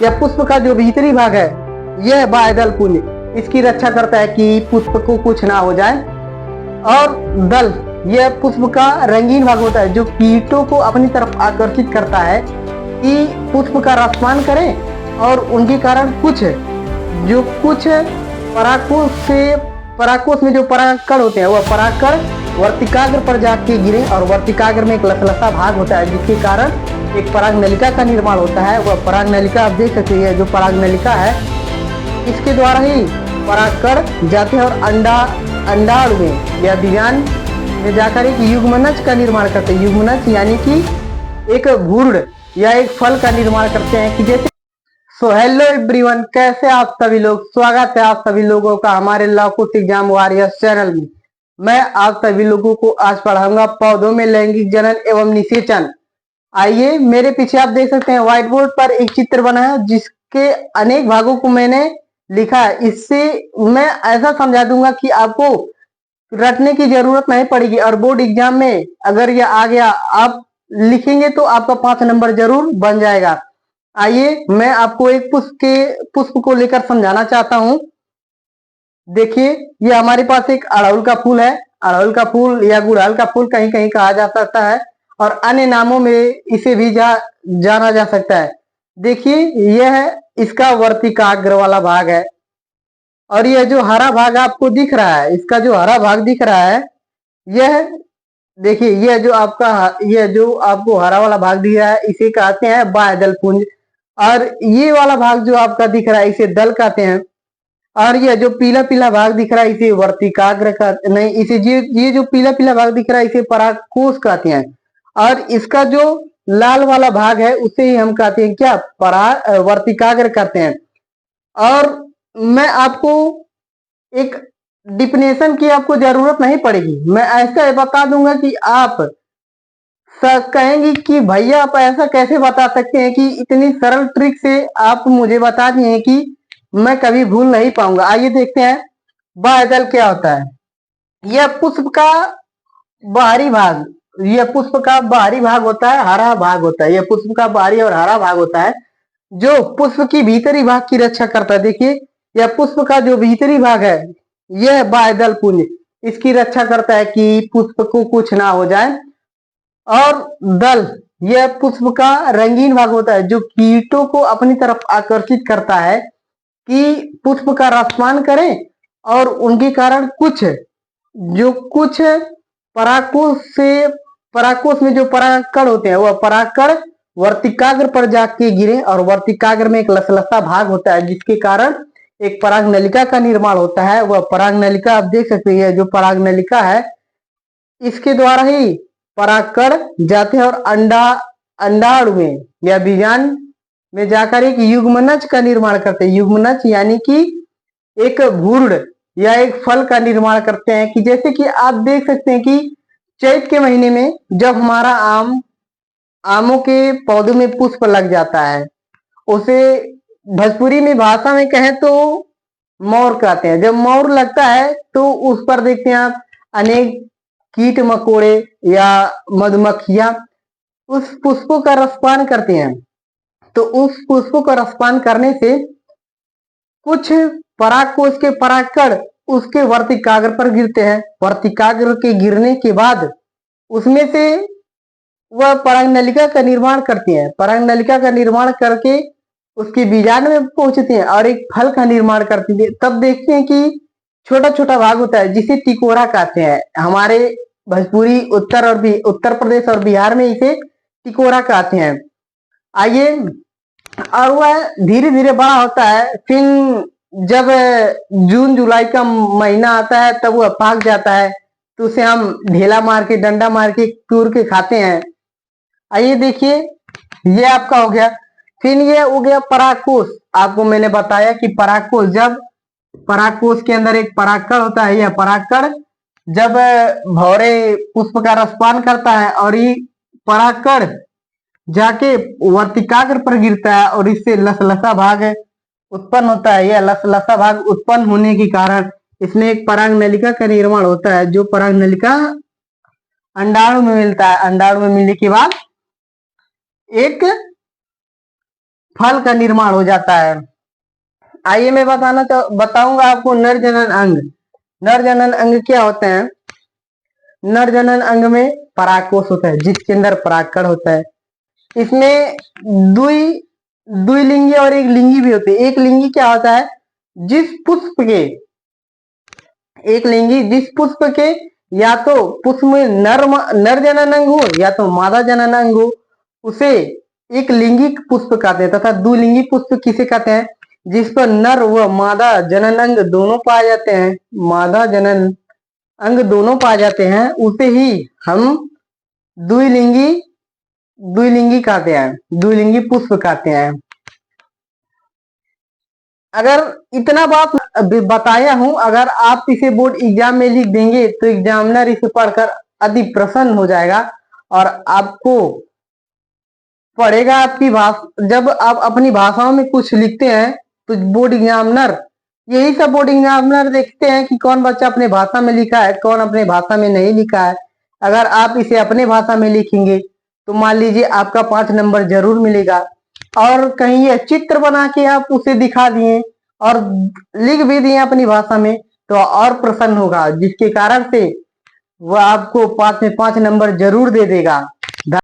यह पुष्प का जो भीतरी भाग है यह बाह्यदल पुंज इसकी रक्षा करता है कि पुष्प को कुछ ना हो जाए। और दल यह पुष्प का रंगीन भाग होता है जो कीटों को अपनी तरफ आकर्षित करता है कि पुष्प का रसपान करें और उनके कारण कुछ परागकोश में जो परागकण होते हैं वह परागकण वर्तिकाग्र पर जाके गिरे और वर्तिकाग्र में एक लसलसा भाग होता है जिसके कारण एक पराग नलिका का निर्माण होता है। वह पराग नलिका आप देख सकते हैं, जो पराग नलिका है इसके द्वारा ही परागकण जाते हैं और अंडाणु में या बीजांड में जाकर एक युग्मनज का निर्माण करते हैं। युग्मनज यानी कि एक भ्रूण या एक फल का निर्माण करते हैं कि जैसे। सो हेलो एवरीवन, कैसे आप सभी लोग। स्वागत है आप सभी लोगों का हमारे लॉ कुश एग्जाम वॉरियर्स चैनल में। मैं आप सभी लोगों को आज पढ़ाऊंगा पौधों में लैंगिक जनन एवं निषेचन। आइए, मेरे पीछे आप देख सकते हैं व्हाइट बोर्ड पर एक चित्र बना है जिसके अनेक भागों को मैंने लिखा है। इससे मैं ऐसा समझा दूंगा कि आपको रटने की जरूरत नहीं पड़ेगी और बोर्ड एग्जाम में अगर यह आ गया आप लिखेंगे तो आपका 5 नंबर जरूर बन जाएगा। आइए, मैं आपको एक पुष्प को लेकर समझाना चाहता हूं। देखिए, ये हमारे पास एक अड़हुल का फूल है। अड़हुल का फूल या गुड़हल का फूल कहीं कहीं कहा जा सकता है और अन्य नामों में इसे भी जाना जा सकता है। देखिए, यह इसका वर्तिकाग्र वाला भाग है और यह जो हरा भाग आपको दिख रहा है, इसका जो हरा भाग दिख रहा है, यह देखिए, यह जो आपको हरा वाला भाग दिख रहा है इसे कहते हैं बाह्यदल पुंज। और ये वाला भाग जो आपका दिख रहा है इसे दल कहते हैं। और यह जो पीला पीला भाग दिख रहा है इसे वर्तिकाग्र का नहीं, इसे ये जो पीला पीला भाग दिख रहा है इसे परागकोश कहते हैं। और इसका जो लाल वाला भाग है उसे ही हम कहते हैं क्या, वर्तिकाग्र कहते हैं। और मैं आपको एक डिफिनेशन की आपको जरूरत नहीं पड़ेगी, मैं ऐसा बता दूंगा कि आप कहेंगी कि भैया आप ऐसा कैसे बता सकते हैं कि इतनी सरल ट्रिक से आप मुझे बता दिए कि मैं कभी भूल नहीं पाऊंगा। आइए देखते हैं बाह्यदल क्या होता है। यह पुष्प का बाहरी भाग, यह पुष्प का बाहरी भाग होता है, हरा भाग होता है। यह पुष्प का बाहरी और हरा भाग होता है जो पुष्प की भीतरी भाग की रक्षा करता है। देखिए, यह पुष्प का जो भीतरी भाग है यह बाह्यदल पुंज इसकी रक्षा करता है कि पुष्प को कुछ ना हो जाए। और दल यह पुष्प का रंगीन भाग होता है जो कीटों को अपनी तरफ आकर्षित करता है कि पुष्प का रसपान करें और उनके कारण कुछ परागकोश में जो परागकण होते हैं वह परागकण वर्तिकाग्र पर जाके गिरे और वर्तिकाग्र में एक लसलसा भाग होता है जिसके कारण एक पराग नलिका का निर्माण होता है। वह पराग नलिका आप देख सकते हैं, जो पराग नलिका है इसके द्वारा ही परागकण जाते हैं और अंडाणु में या बीजांड में जाकर एक युग्मनज का निर्माण करते हैं। युग्मनज यानी कि एक भ्रूण या एक फल का निर्माण करते हैं कि जैसे कि आप देख सकते हैं कि चैत के महीने में जब हमारा आमों के पौधों में पुष्प लग जाता है, उसे भोजपुरी में भाषा में कहें तो मोर कहते हैं। जब मोर लगता है तो उस पर देखते हैं आप अनेक कीट मकोड़े या मधुमक्खियां उस पुष्पों का रसपान करते हैं। तो उस पुष्पों का रसपान करने से कुछ परागकोश के परागकण उसके वर्तिकाग्र पर गिरते हैं। वर्तिकाग्र के गिरने के बाद उसमें से वह पराग नलिका का निर्माण करते हैं। पराग नलिका का निर्माण करके उसके बीजांड में पहुंचते हैं और एक फल का निर्माण करते हैं। तब देखते हैं कि छोटा छोटा भाग होता है जिसे टिकोरा कहते हैं। हमारे भोजपुरी उत्तर प्रदेश और बिहार में इसे टिकोरा कहते हैं। आइए, और वह धीरे धीरे बड़ा होता है। फिर जब जून जुलाई का महीना आता है तब वह पक जाता है तो उसे हम ढेला मार के, डंडा मार के तूर के खाते हैं। आइए देखिए, ये आपका हो गया। फिर ये हो गया परागकोश। आपको मैंने बताया कि परागकोश, जब परागकोश के अंदर एक परागकण होता है, यह परागकण जब भौरे पुष्प का रसपान करता है और ये परागकण जाके वर्तिकाग्र पर गिरता है और इससे लसलसा भाग उत्पन्न होता है। यह लसलसा भाग उत्पन्न होने के कारण इसमें एक पराग नलिका का निर्माण होता है, जो पराग नलिका अंडाणु में मिलता है। अंडाणु में मिलने के बाद एक फल का निर्माण हो जाता है। आइए मैं बताऊंगा आपको नर जनन अंग। नर जनन अंग क्या होते हैं? नर जनन अंग में परागकोश होता है जिसके अंदर परागकण होता है। इसमें द्वि द्विलिंगी और एक लिंगी भी होती है। एक लिंगी क्या होता है? जिस पुष्प के एक लिंगी जिस पुष्प के या तो पुष्प में नर जनन अंग हो या तो मादा जनन अंग हो, उसे एक लिंगी पुष्प कहते हैं। तथा द्विलिंगी पुष्प किसे कहते हैं? जिस पर नर व मादा जनन अंग दोनों पाए जाते हैं, मादा जनन अंग दोनों पाए जाते हैं, उसे ही हम द्विलिंगी द्विलिंगी कहते हैं, द्विलिंगी पुष्प कहते हैं। अगर इतना बात बताया हूं, अगर आप इसे बोर्ड एग्जाम में लिख देंगे तो एग्जामिनर इसे पढ़कर अति प्रसन्न हो जाएगा और आपको पढ़ेगा। आपकी भाषा जब आप अपनी भाषाओं में कुछ लिखते हैं तो बोर्ड एग्जामिनर यही सब बोर्ड एग्जामिनर देखते हैं कि कौन बच्चा अपने भाषा में लिखा है, कौन अपने भाषा में नहीं लिखा है। अगर आप इसे अपने भाषा में लिखेंगे तो मान लीजिए आपका 5 नंबर जरूर मिलेगा। और कहीं ये चित्र बना के आप उसे दिखा दिए और लिख भी दिए अपनी भाषा में तो और प्रसन्न होगा, जिसके कारण से वह आपको 5 में 5 नंबर जरूर दे देगा।